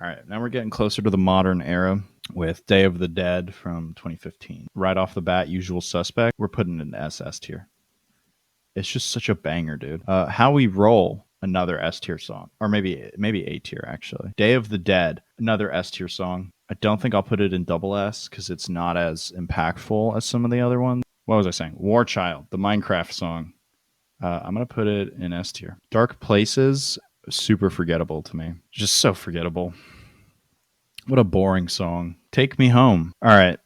All right, now we're getting closer to the modern era with Day of the Dead from 2015. Right off the bat, Usual Suspect, we're putting it in SS tier. It's just such a banger, dude. How We Roll, another S tier song, or maybe A tier actually. Day of the Dead, another S tier song. I don't think I'll put it in double S because it's not as impactful as some of the other ones. What was I saying? War Child, the Minecraft song. I'm gonna put it in S tier. Dark Places, super forgettable to me. Just so forgettable. What a boring song. Take Me Home. All right.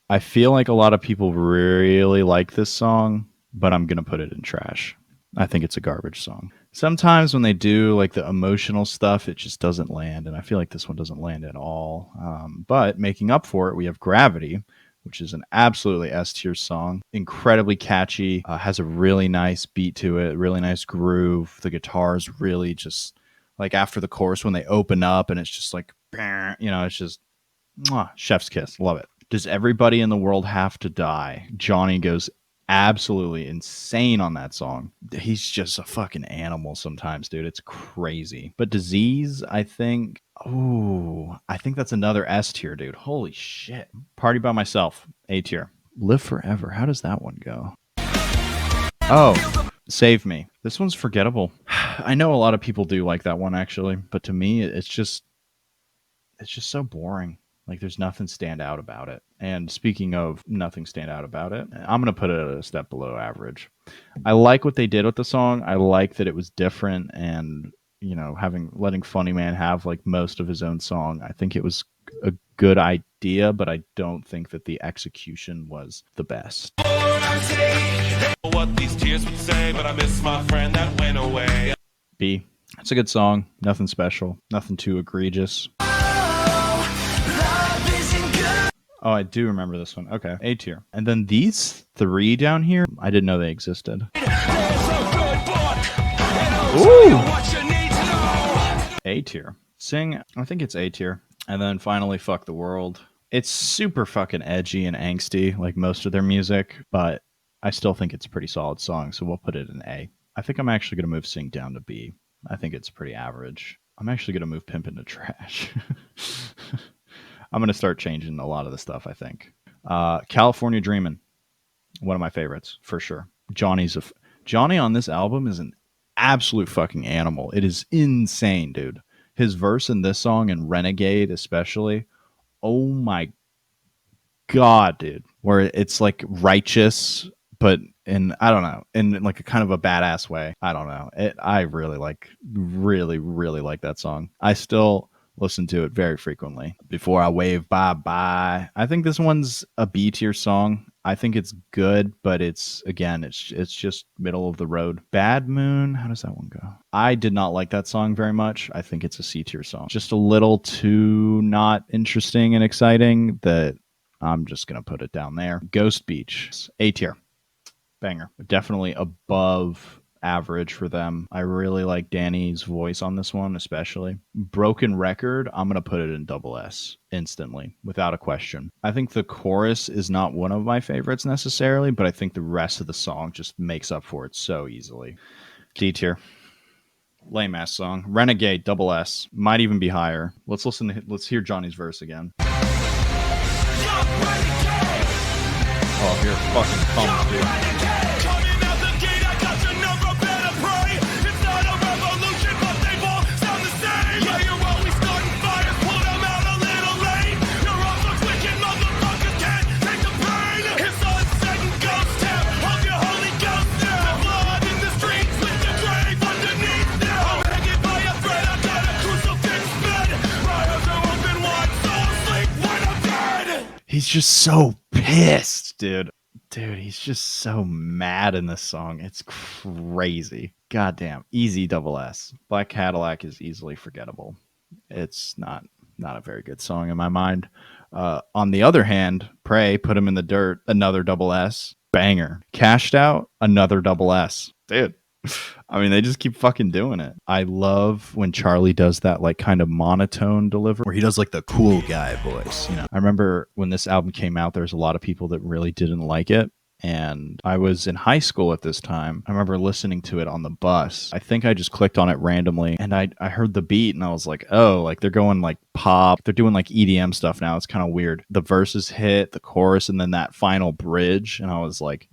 I feel like a lot of people really like this song, but I'm going to put it in trash. I think it's a garbage song. Sometimes when they do like the emotional stuff, it just doesn't land. And I feel like this one doesn't land at all. But making up for it, we have Gravity, which is an absolutely S tier song. Incredibly catchy, has a really nice beat to it, really nice groove. The guitars really just like after the chorus when they open up and it's just like, it's just chef's kiss. Love it. Does Everybody in the World Have to Die? Johnny goes absolutely insane on that song. He's just a fucking animal sometimes, dude. It's crazy. But Disease, I think that's another S tier, dude. Holy shit. Party by Myself, A tier. Live Forever. How does that one go? Oh, Save Me. This one's forgettable. I know a lot of people do like that one actually, but to me it's just so boring. Like there's nothing stand out about it. And speaking of nothing stand out about it, I'm going to put it at a step below average. I like what they did with the song. I like that it was different and, letting Funny Man have like most of his own song. I think it was a good idea, but I don't think that the execution was the best. What these tears would say, but I miss my friend that went away. B. It's a good song. Nothing special. Nothing too egregious. Oh, I do remember this one. Okay, A tier. And then these three down here, I didn't know they existed. Ooh! A tier. Sing, I think it's A tier. And then finally, Fuck the World. It's super fucking edgy and angsty, like most of their music, but I still think it's a pretty solid song, so we'll put it in A. I think I'm actually going to move Sing down to B. I think it's pretty average. I'm actually going to move Pimp into trash. I'm going to start changing a lot of the stuff, I think. California Dreamin', one of my favorites, for sure. Johnny on this album is an absolute fucking animal. It is insane, dude. His verse in this song and Renegade especially, oh my God, dude. Where it's like righteous, but in, I don't know, in like a kind of a badass way. I don't know. I really like that song. I still listen to it very frequently. Before I Wave Bye-Bye. I think this one's a B tier song. I think it's good, but it's just middle of the road. Bad Moon, how does that one go? I did not like that song very much. I think it's a C tier song. Just a little too not interesting and exciting that I'm just going to put it down there. Ghost Beach, A tier. Banger. Definitely above average for them. I really like Danny's voice on this one, especially. Broken Record, I'm going to put it in double S instantly, without a question. I think the chorus is not one of my favorites necessarily, but I think the rest of the song just makes up for it so easily. D tier. Lame ass song. Renegade, double S. Might even be higher. Let's hear Johnny's verse again. Oh, here it fucking comes, dude. He's just so pissed, dude. Dude, he's just so mad in this song. It's crazy. Goddamn. Easy double S. Black Cadillac is easily forgettable. It's not a very good song in my mind. On the other hand, Pray, Put Him in the Dirt, another double S. Banger. Cashed Out, another double S. Dude. I mean, they just keep fucking doing it. I love when Charlie does that like kind of monotone delivery where he does like the cool guy voice, I remember when this album came out, there's a lot of people that really didn't like it. and I was in high school at this time. I remember listening to it on the bus. I think I just clicked on it randomly, and I heard the beat, and I was like, oh, like they're going like pop. They're doing like EDM stuff now. It's kind of weird. The verses hit, the chorus, and then that final bridge, and I was like,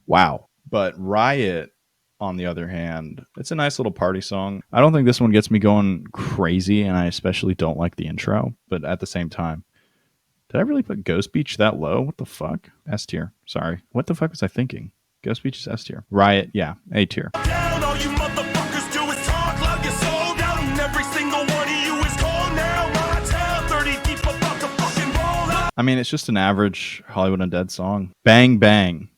wow. But Riot, on the other hand, it's a nice little party song. I don't think this one gets me going crazy, and I especially don't like the intro, but at the same time, did I really put Ghost Beach that low? What the fuck? S tier. Sorry. What the fuck was I thinking? Ghost Beach is S tier. Riot, yeah, A tier. Down, all you motherfuckers do is talk like you're sold out, and every single one of you is cold now. My town, 30 deep about to fucking roll out. I mean, it's just an average Hollywood Undead song. Bang Bang.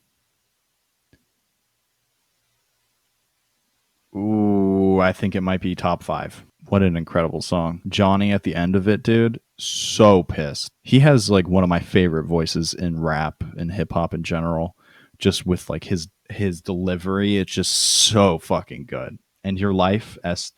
Ooh, I think it might be top 5. What an incredible song. Johnny at the end of it, dude, so pissed. He has like one of my favorite voices in rap and hip hop in general. Just with like his delivery, it's just so fucking good. And Your Life, S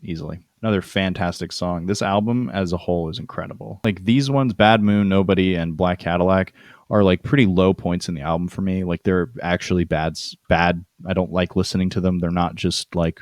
easily. Another fantastic song. This album as a whole is incredible. Like these ones, Bad Moon, Nobody, and Black Cadillac, are like pretty low points in the album for me. Like they're actually bad. I don't like listening to them. They're not just like,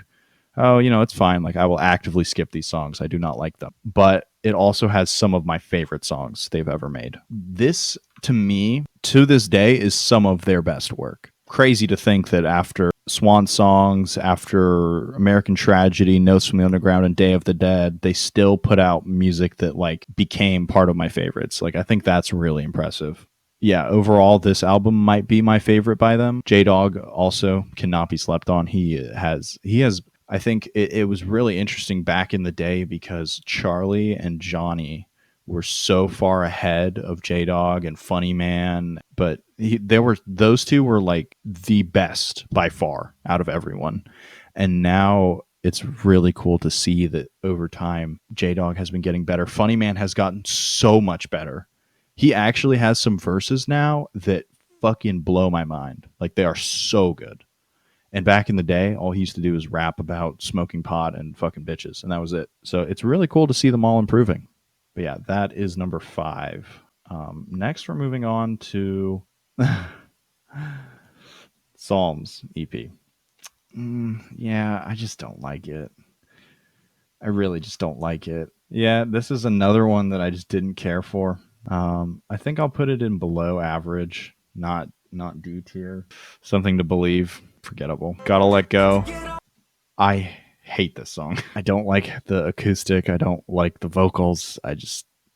oh, you know, it's fine. Like I will actively skip these songs. I do not like them. But it also has some of my favorite songs they've ever made. This, to me, to this day, is some of their best work. Crazy to think that after Swan Songs, after American Tragedy, Notes from the Underground, and Day of the Dead, they still put out music that like became part of my favorites. Like I think that's really impressive. Yeah, overall, this album might be my favorite by them. J-Dog also cannot be slept on. He has. I think it was really interesting back in the day because Charlie and Johnny were so far ahead of J-Dog and Funny Man, but those two were like the best by far out of everyone. And now it's really cool to see that over time, J-Dog has been getting better. Funny Man has gotten so much better. He actually has some verses now that fucking blow my mind. Like they are so good. And back in the day, all he used to do was rap about smoking pot and fucking bitches, and that was it. So it's really cool to see them all improving. But yeah, that is number 5. Next, we're moving on to Psalms EP. Yeah, I just don't like it. I really just don't like it. Yeah, this is another one that I just didn't care for. I think I'll put it in below average, not D tier. Something to Believe. Forgettable. Gotta Let Go. I hate this song. I don't like the acoustic. I don't like the vocals. I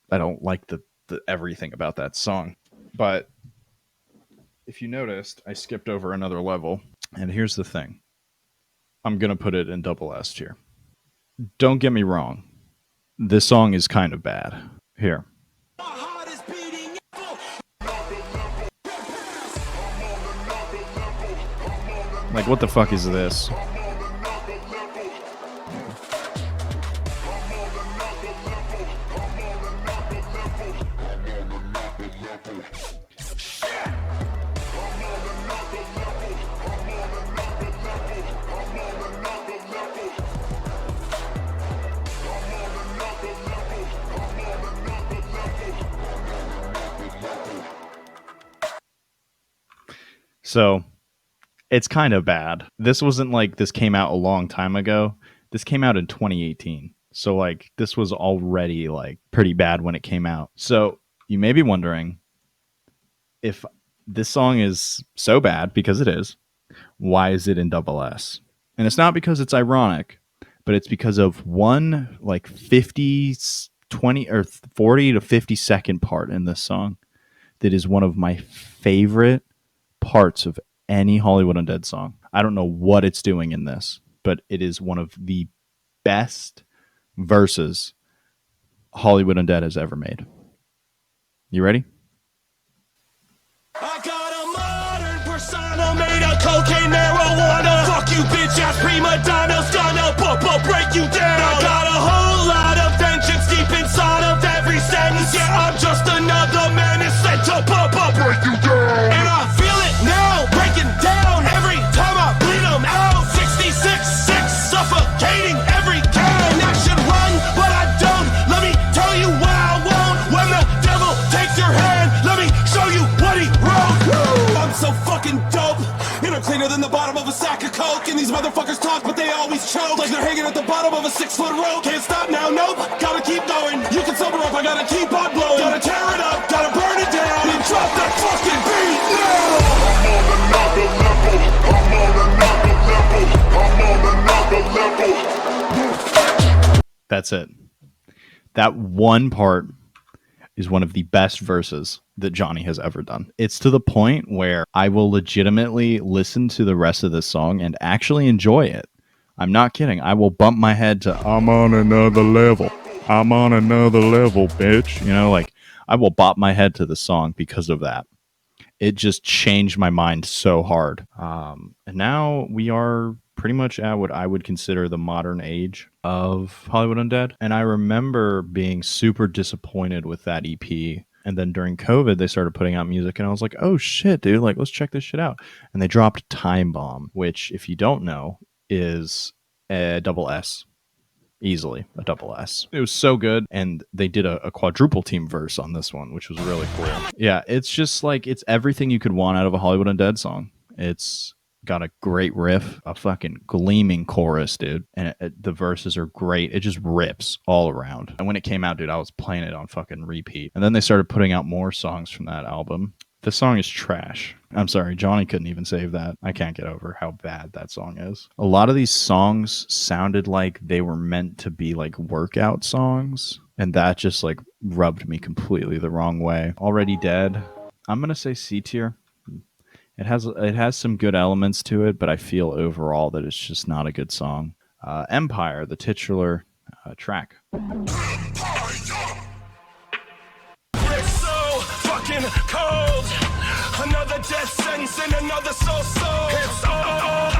don't like the everything about that song. But if you noticed, I skipped over another level. And here's the thing. I'm going to put it in double S tier. Don't get me wrong. This song is kind of bad. Here. Like, what the fuck is this? So it's kind of bad. This wasn't like this came out a long time ago. This came out in 2018. So like this was already like pretty bad when it came out. So you may be wondering if this song is so bad, because it is, why is it in double S? And it's not because it's ironic, but it's because of one like 50, 20 or 40 to 50 second part in this song that is one of my favorite parts of any Hollywood Undead song. I don't know what it's doing in this, but it is one of the best verses Hollywood Undead has ever made. You ready? I got a modern persona made of cocaine, marijuana. Fuck you, bitch ass prima donnas, gonna break you down. I got a whole lot of vengeance deep inside of every sentence. Yeah, I'm just another man that's sent to break you down. And I feel it now, breaking down every time I bleed them out. 66, 6, suffocating every time. I should run, but I don't. Let me tell you why I won't. When the devil takes your hand, let me show you what he wrote. I'm fucking dope. And I'm cleaner than the bottom of a sack of coke. And these motherfuckers talk, but they always choke. Like they're hanging at the bottom of a 6-foot rope. Can't stop now, nope. Gotta keep going. You can sober up, I gotta keep on blowing. Gotta tear it up, gotta burn it down. And drop that fucking beat now. I'm on another level. I'm on another level. I'm on another level. That's it. That one part is one of the best verses that Johnny has ever done. It's to the point where I will legitimately listen to the rest of this song and actually enjoy it. I'm not kidding. I will bump my head to "I'm on another level. I'm on another level, bitch." You know, like I will bop my head to the song because of that. It just changed my mind so hard. And now we are pretty much at what I would consider the modern age of Hollywood Undead. And I remember being super disappointed with that EP. And then during COVID, they started putting out music, and I was like, oh shit, dude, like, let's check this shit out. And they dropped Time Bomb, which, if you don't know, is a double S. Easily a double S. It was so good, and they did a quadruple team verse on this one, which was really cool. Yeah, it's just like, it's everything you could want out of a Hollywood Undead song. It's got a great riff, a fucking gleaming chorus, dude, and the verses are great. It just rips all around. And when it came out, dude, I was playing it on fucking repeat. And then they started putting out more songs from that album. The song is trash. I'm sorry, Johnny couldn't even save that. I can't get over how bad that song is. A lot of these songs sounded like they were meant to be like workout songs, and that just like rubbed me completely the wrong way. Already Dead, I'm gonna say C tier. It has some good elements to it, but I feel overall that it's just not a good song. Empire, the titular track. It's so fucking cold. Another death sentence and another so-so. It's all.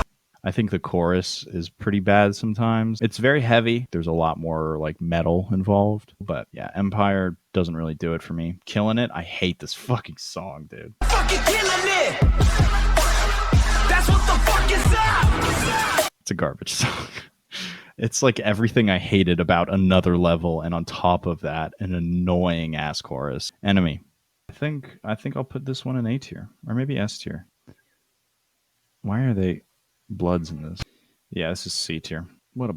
I think the chorus is pretty bad sometimes. It's very heavy. There's a lot more like metal involved. But yeah, Empire doesn't really do it for me. Killing It, I hate this fucking song, dude. Fucking killing it. That's what the fuck is that? It's a garbage song. It's like everything I hated about Another Level, and on top of that, an annoying ass chorus. Enemy. I think I'll put this one in A tier, or maybe S tier. Why are they bloods in this? Yeah, this is C tier. What a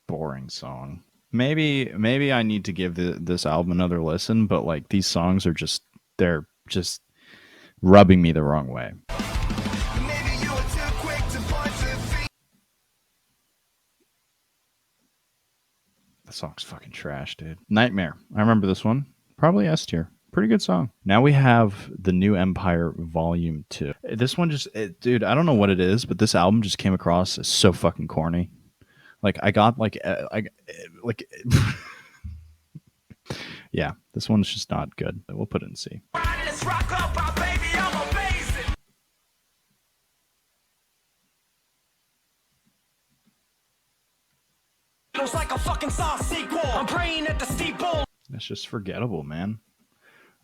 boring song. Maybe I need to give this album another listen, but like these songs are just, they're just rubbing me the wrong way. The song's fucking trash, dude. Nightmare. I remember this one. Probably S tier. Pretty good song. Now we have the New Empire Volume 2. This one just, dude, I don't know what it is, but this album just came across as so fucking corny. Like I got yeah, this one's just not good. We'll put it in C. Let's rock up, my baby, I'm amazing. Looks like a fucking Saw sequel. I'm praying at the steeple. It's just forgettable, man.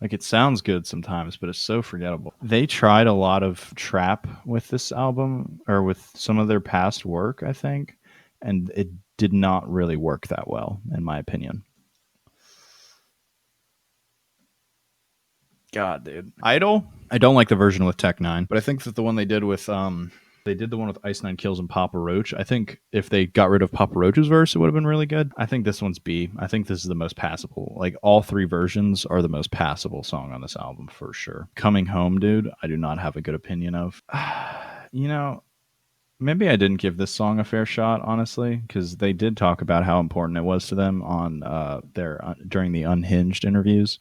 Like it sounds good sometimes, but it's so forgettable. They tried a lot of trap with this album, or with some of their past work, I think, and it did not really work that well, in my opinion. God, dude. Idol? I don't like the version with Tech 9, but I think that the one they did with they did the one with Ice Nine Kills and Papa Roach. I think if they got rid of Papa Roach's verse, it would have been really good. I think this one's B. I think this is the most passable. Like all three versions are the most passable song on this album for sure. Coming Home, dude, I do not have a good opinion of. You know, maybe I didn't give this song a fair shot, honestly, because they did talk about how important it was to them on during the Unhinged interviews.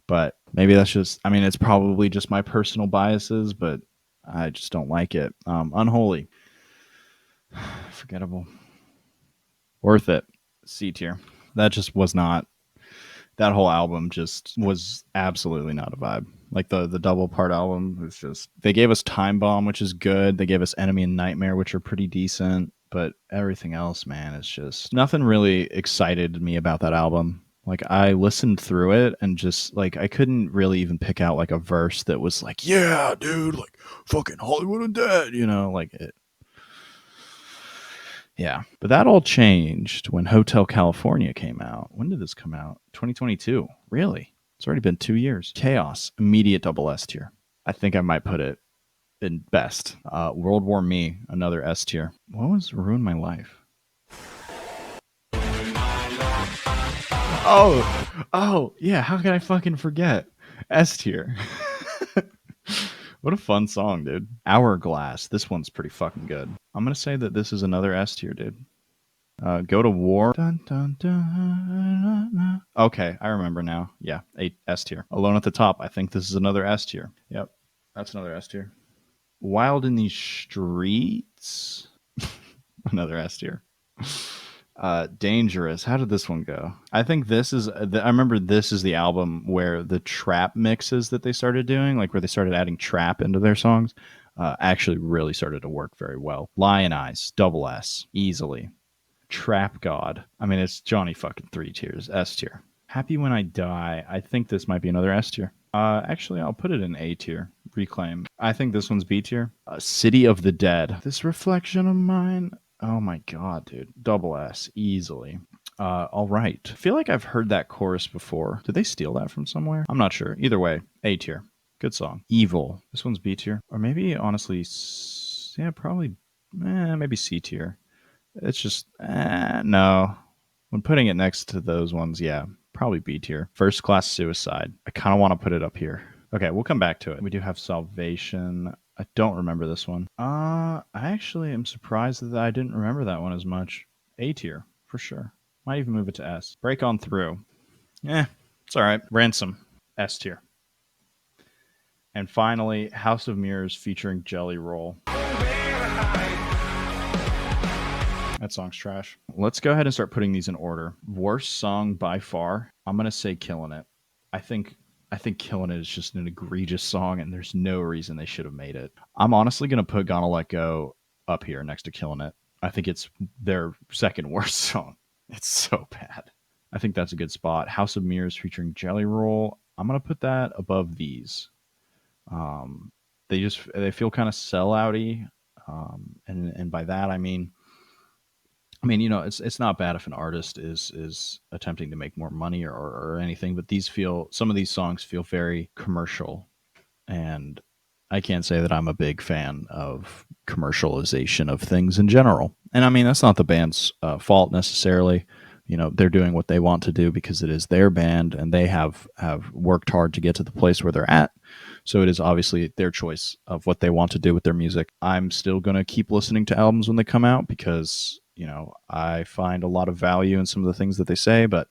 But maybe that's just, I mean, it's probably just my personal biases, but I just don't like it. Unholy. Forgettable. Worth it. C tier. That just was not, that whole album just was absolutely not a vibe. Like the double part album was just, they gave us Time Bomb, which is good. They gave us Enemy and Nightmare, which are pretty decent. But everything else, man, it's just, nothing really excited me about that album. Like I listened through it and just like I couldn't really even pick out like a verse that was like, yeah, dude, like fucking Hollywood Undead, you know, like it. Yeah, but that all changed when Hotel California came out. When did this come out? 2022. Really? It's already been 2 years. Chaos, immediate double S tier. I think I might put it and best. World War Me, another S tier. What was Ruin My Life? Oh, yeah. How can I fucking forget? S tier. What a fun song, dude. Hourglass. This one's pretty fucking good. I'm gonna say that this is another S tier, dude. Go to War. Dun, dun, dun. Okay, I remember now. Yeah, 8 S tier. Alone at the Top. I think this is another S tier. Yep, that's another S tier. Wild in These Streets. Another S tier. Dangerous. How did this one go? I think this is. I remember this is the album where the trap mixes that they started doing, like where they started adding trap into their songs, actually really started to work very well. Lion Eyes, double S, easily. Trap God. I mean, it's Johnny fucking 3 tiers, S tier. Happy When I Die. I think this might be another S tier. Actually, I'll put it in A tier. Reclaim. I think this one's B tier. City of the Dead. This reflection of mine. Oh my god, dude. Double S, easily. All right. I feel like I've heard that chorus before. Did they steal that from somewhere? I'm not sure. Either way, A tier. Good song. Evil. This one's B tier. Or maybe, honestly, yeah, probably, maybe C tier. It's just, no. When putting it next to those ones, yeah, probably B tier. First Class Suicide. I kind of want to put it up here. Okay, we'll come back to it. We do have Salvation. I don't remember this one. I actually am surprised that I didn't remember that one as much. A tier, for sure. Might even move it to S. Break On Through. It's all right. Ransom. S tier. And finally, House of Mirrors featuring Jelly Roll. That song's trash. Let's go ahead and start putting these in order. Worst song by far, I'm gonna say Killing It. I think Killing It is just an egregious song, and there's no reason they should have made it. I'm honestly gonna put Gonna Let Go up here next to Killing It. I think it's their second worst song. It's so bad. I think that's a good spot. House of Mirrors featuring Jelly Roll. I'm gonna put that above these. They feel kind of sellouty, and by that I mean, it's not bad if an artist is attempting to make more money or anything, but some of these songs feel very commercial, and I can't say that I'm a big fan of commercialization of things in general. And I mean, that's not the band's fault necessarily. They're doing what they want to do because it is their band, and they have worked hard to get to the place where they're at. So it is obviously their choice of what they want to do with their music. I'm still going to keep listening to albums when they come out because, I find a lot of value in some of the things that they say, but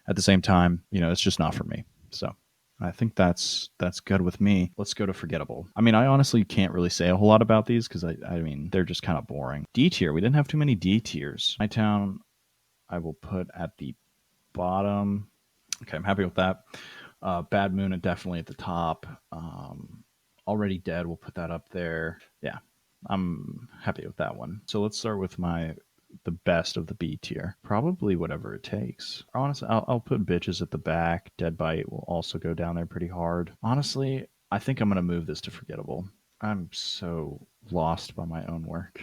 at the same time, it's just not for me. So I think that's good with me. Let's go to Forgettable. I mean, I honestly can't really say a whole lot about these because I mean, they're just kind of boring. D tier. We didn't have too many D tiers. My Town, I will put at the bottom. Okay, I'm happy with that. Bad Moon, definitely at the top. Already Dead, we'll put that up there. Yeah, I'm happy with that one. So let's start with the best of the B tier. Probably Whatever It Takes. Honestly, I'll put Bitches at the back. Dead Bite will also go down there pretty hard. Honestly, I think I'm going to move this to Forgettable. I'm so lost by my own work.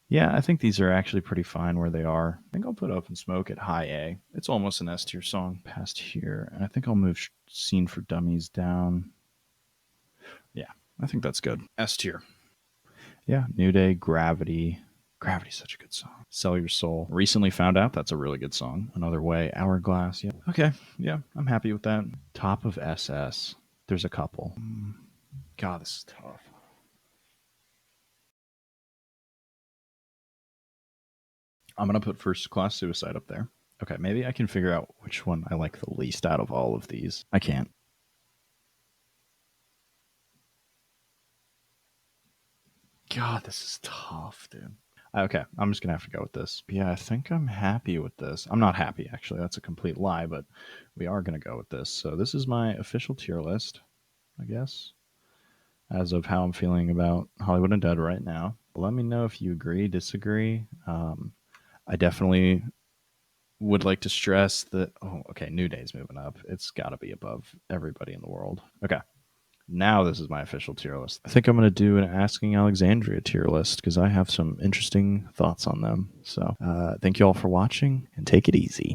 Yeah, I think these are actually pretty fine where they are. I think I'll put Up and Smoke at high A. It's almost an S tier song past here. And I think I'll move Scene for Dummies down. Yeah, I think that's good. S tier. Yeah, New Day, Gravity. Gravity's such a good song. Sell Your Soul. Recently found out that's a really good song. Another Way, Hourglass. Yeah. Okay. Yeah, I'm happy with that. Top of SS. There's a couple. God, this is tough. I'm going to put First Class Suicide up there. Okay, maybe I can figure out which one I like the least out of all of these. I can't. God, this is tough, dude. Okay, I'm just going to have to go with this. Yeah, I think I'm happy with this. I'm not happy, actually. That's a complete lie, but we are going to go with this. So this is my official tier list, I guess, as of how I'm feeling about Hollywood Undead right now. Let me know if you agree, disagree. I definitely would like to stress that, New Day's moving up. It's got to be above everybody in the world. Okay. Now this is my official tier list. I think I'm going to do an Asking Alexandria tier list because I have some interesting thoughts on them. So thank you all for watching and take it easy.